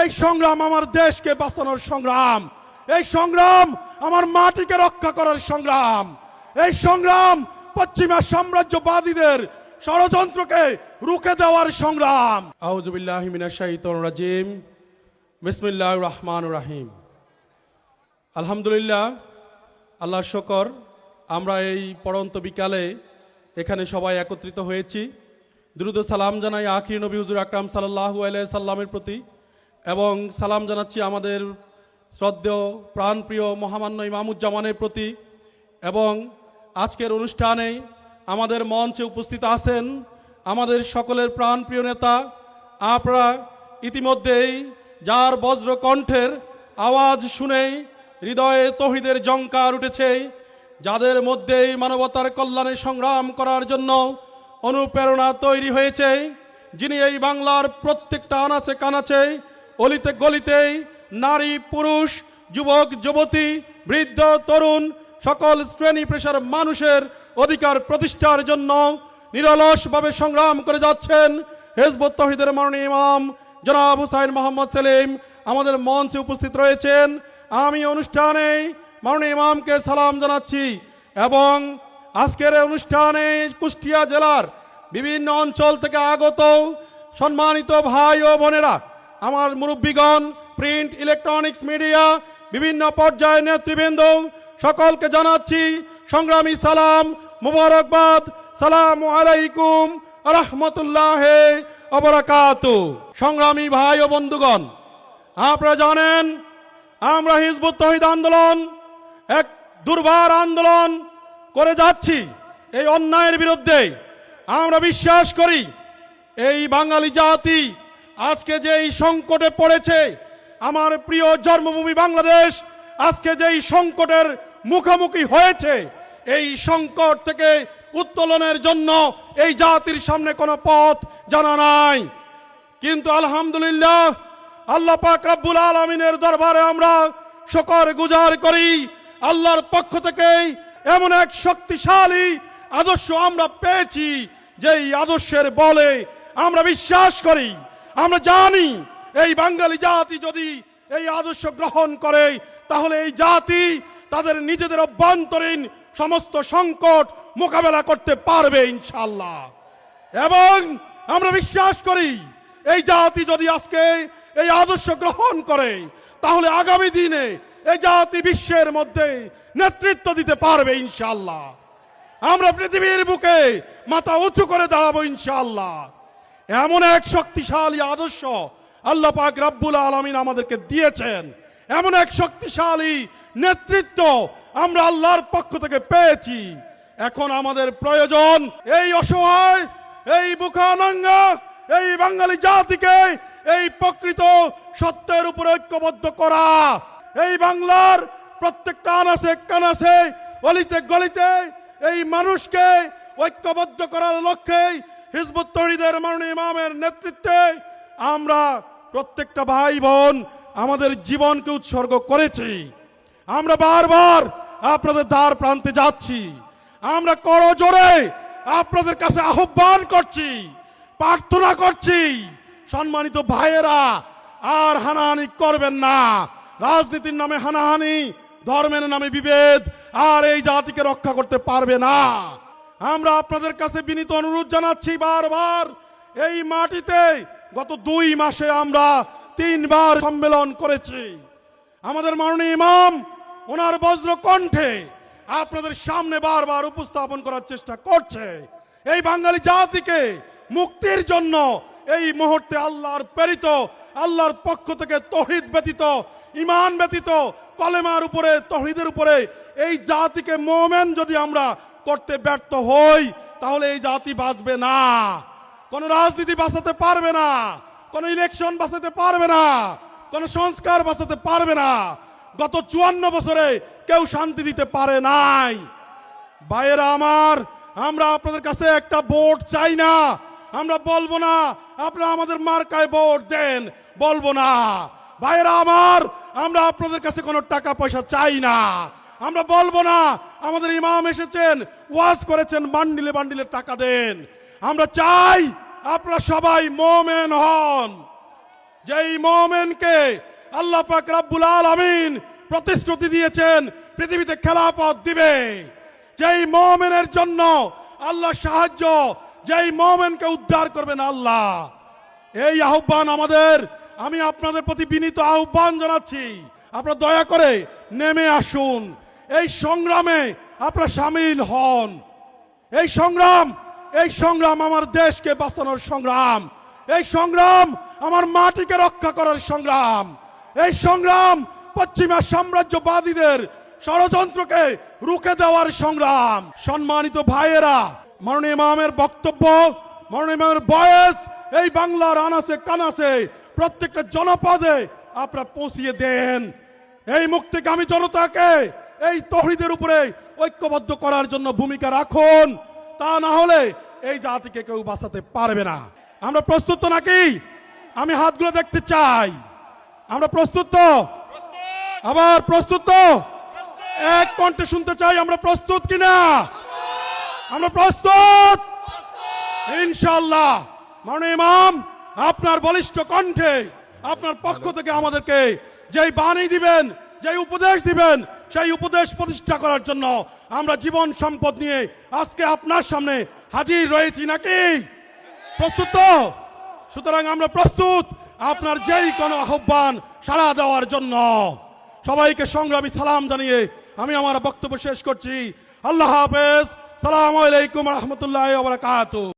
এই সংগ্রাম আমার দেশকে বাঁচানোর সংগ্রাম, এই সংগ্রাম আমার মাটিকে রক্ষা করার সংগ্রাম, এই সংগ্রাম পশ্চিমা সাম্রাজ্যবাদীদের ষড়যন্ত্রকে রুখে দেওয়ার সংগ্রাম। আউযু বিল্লাহি মিনাশ শাইতানির রাজিম। বিসমিল্লাহির রহমানির রহিম। আলহামদুলিল্লাহ, আল্লাহর শুকর, আমরা এই পড়ন্ত বিকালে এখানে সবাই একত্রিত হয়েছি। দুরূদ ও সালাম জানাই আখির নবী হুজুর আকরাম সাল্লাল্লাহু আলাইহি সাল্লামের প্রতি, এবং সালাম জানাচ্ছি আমাদের শ্রদ্ধেয় প্রাণপ্রিয় মহামান্য ইমামুজ্জামানের প্রতি। এবং আজকের অনুষ্ঠানে আমাদের মঞ্চে উপস্থিত আছেন আমাদের সকলের প্রাণপ্রিয় নেতা। আপনারা ইতিমধ্যেই যার বজ্র কণ্ঠের আওয়াজ শুনেই হৃদয়ে তৌহিদের জঙ্কার উঠেছে, যাদের মধ্যেই মানবতার কল্যাণে সংগ্রাম করার জন্য অনুপ্রেরণা তৈরি হয়েছে, যিনি এই বাংলার প্রত্যেকটা আনাচে কানাচে অলিতে গলিতেই নারী পুরুষ যুবক যুবতী বৃদ্ধ তরুণ সকল শ্রেণী পেশার মানুষের অধিকার প্রতিষ্ঠার জন্য নিরলসভাবে সংগ্রাম করে যাচ্ছেন হিজবুত তৌহিদের মাননীয় ইমাম জনাব হুসাইন মোহাম্মদ সেলিম আমাদের মঞ্চে উপস্থিত রয়েছেন। আমি অনুষ্ঠানে মাননীয় ইমামকে সালাম জানাচ্ছি, এবং আজকের অনুষ্ঠানে কুষ্টিয়া জেলার বিভিন্ন অঞ্চল থেকে আগত সম্মানিত ভাই ও বোনেরা, আমার মুরব্বীগণ, প্রিন্ট ইলেকট্রনিক্স মিডিয়া বিভিন্ন পর্যায়ের নেতৃবৃন্দ, সকলকে জানাচ্ছি সংগ্রামী সালাম, মুবারকবাদ। সালামু আলাইকুম রাহমাতুল্লাহি ওয়া বারাকাতুহু। সংগ্রামী ভাই ও বন্ধুগণ, আপনারা জানেন আমরা হিজবুত তৌহিদ আন্দোলন এক দুর্বার আন্দোলন করে যাচ্ছি এই অন্যায়ের বিরুদ্ধে। আমরা বিশ্বাস করি এই বাঙালি জাতি আজকে যেই সংকটে পড়েছে, আমার প্রিয় জন্মভূমি বাংলাদেশ আজকে যেই সংকটের মুখোমুখি হয়েছে, এই সংকট থেকে উত্তোলনের জন্য এই জাতির সামনে কোনো পথ জানা নাই। কিন্তু আলহামদুলিল্লাহ, আল্লাহ পাক রব্বুল আলামিনের দরবারে আমরা শুকর গুজার করি, আল্লাহর পক্ষ থেকে এমন এক শক্তিশালী আদর্শ আমরা পেয়েছি, যেই আদর্শের বলে আমরা বিশ্বাস করি, আমরা জানি এই বাঙালি জাতি যদি এই আদর্শ গ্রহণ করে, তাহলে এই জাতি তাদের নিজেদের অভ্যন্তরীণ সমস্ত সংকট মোকাবেলা করতে পারবে ইনশাআল্লাহ। এবং আমরা বিশ্বাস করি এই জাতি যদি আজকে এই আদর্শ গ্রহণ করে, তাহলে আগামী দিনে এই জাতি বিশ্বের মধ্যে নেতৃত্ব দিতে পারবে ইনশাআল্লাহ। আমরা পৃথিবীর বুকে মাথা উঁচু করে দাঁড়াবো ইনশাআল্লাহ। এমন এক শক্তিশালী আদর্শ আল্লাহ পাক রব্বুল আলামিন আমাদেরকে দিয়েছেন, এমন এক শক্তিশালী নেতৃত্ব আমরা আল্লাহর পক্ষ থেকে পেয়েছি। এখন আমাদের প্রয়োজন এই অসহায়, এই বুকানাঙ্গা, এই বাঙালি জাতিকে এই প্রকৃত সত্যের উপরে ঐক্যবদ্ধ করা, এই বাংলার প্রত্যেকটা আনাচে কানাচে অলিতে গলিতে এই মানুষকে ঐক্যবদ্ধ করার লক্ষ্যে হিজবুত তৌহিদের মাননীয় ইমামের নেতৃত্বে আমরা প্রত্যেকটা ভাই বোন আমাদের জীবনকে উৎসর্গ করেছি। আমরা বারবার আপনাদের দ্বার প্রান্তে যাচ্ছি, আমরা করজোড়ে আপনাদের কাছে আহ্বান করছি, প্রার্থনা করছি, সম্মানিত ভাইয়েরা আর হানাহানি করবেন না। রাজনীতির নামে হানাহানি, ধর্মের নামে বিভেদ আর এই জাতিকে রক্ষা করতে পারবে না। আমরা আপনাদের কাছে বিনীত অনুরোধ জানাচ্ছি বারবার, এই মাটিতে গত 2 মাসে আমরা 3 বার সম্মেলন করেছি। আমাদের মাননীয় ইমাম ওনার বজ্র কণ্ঠে আপনাদের সামনে বারবার উপস্থাপন করার চেষ্টা করছে এই বাঙালি জাতিকে মুক্তির জন্য এই মুহূর্তে আল্লাহর প্রেরিত, আল্লাহর পক্ষ থেকে তৌহিদ ব্যতীত, ঈমান ব্যতীত, কলেমার উপরে, তৌহিদের উপরে এই জাতিকে মুমিন যদি আমরা করতে ব্যর্থ হই, তাহলে এই জাতি বাঁচবে না। কোন রাজনীতি বাঁচাতে পারবে না, কোন ইলেকশন বাঁচাতে পারবে না, কোন সংস্কার বাঁচাতে পারবে না। গত 54 বছরে কেউ শান্তি দিতে পারে নাই। ভাইয়েরা আমার, আমরা আপনাদের কাছে একটা ভোট চাই না। আমরা বলবো না আপনারা আমাদের মার্কায় ভোট দেন, বলবো না। ভাইয়েরা আমার, আমরা আপনাদের কাছে কোনো টাকা পয়সা চাই না। আমরা বলবো না আমাদের ইমাম এসেছেন, ওয়াজ করেছেন, বান্ডিলে বান্ডিলে টাকা দেন। আমরা চাই আপনারা সবাই মুমিন হন। যেই মুমিনকে আল্লাহ পাক রব্বুল আলামিন প্রতিশ্রুতি দিয়েছেন পৃথিবীতে খেলাফত দিবে, যেই মুমিনের জন্য আল্লাহ সাহায্য, যেই মুমিনকে উদ্ধার করবেন আল্লাহ। এই আহ্বান আমাদের, আমি আপনাদের প্রতি বিনীত আহ্বান জানাচ্ছি, আপনারা দয়া করে নেমে আসুন, এই সংগ্রামে আপনারা শামিল হন। এই সংগ্রাম আমার দেশকে বাঁচানোর সংগ্রাম, এই সংগ্রাম আমার মাটিকে রক্ষা করার সংগ্রাম, এই সংগ্রাম পশ্চিমা সাম্রাজ্যবাদীদের ষড়যন্ত্রকে রুখে দেওয়ার সংগ্রাম। সম্মানিত ভাইয়েরা, মাননীয় ইমামের বক্তব্য, মাননীয় ইমামের বয়স এই বাংলার আনাচে কানাচে প্রত্যেকটা জনপদে আপনারা পৌঁছিয়ে দেন। এই মুক্তিকামী জনতাকে এই তৌহিদের উপরে ঐক্যবদ্ধ করার জন্য ভূমিকা রাখুন, তা না হলে এই জাতিকে কেউ বাঁচাতে পারবে না। আমরা প্রস্তুত তো নাকি? আমি হাতগুলো দেখতে চাই। আমরা প্রস্তুত তো? আবার প্রস্তুত তো? এক কণ্ঠে শুনতে চাই, আমরা প্রস্তুত কিনা? আমরা প্রস্তুত ইনশাআল্লাহ। মাননীয় ইমাম, আপনার বলিষ্ঠ কণ্ঠে আপনার পক্ষ থেকে আমাদেরকে যেই বাণী দিবেন, যেই উপদেশ দিবেন, সেই উপদেশ প্রতিষ্ঠা করার জন্য আমরা জীবন সম্পদ নিয়ে আজকে আপনার সামনে হাজির রয়েছি নাকি? প্রস্তুত তো? সুতরাং আমরা প্রস্তুত আপনার যেই কোনো আহ্বান সাড়া দেওয়ার জন্য। সবাইকে সংগ্রামী সালাম জানিয়ে আমি আমার বক্তব্য শেষ করছি। আল্লাহ হাফেজ। সালামু আলাইকুম রহমতুল্লাহ ওয়া বারাকাতুহু।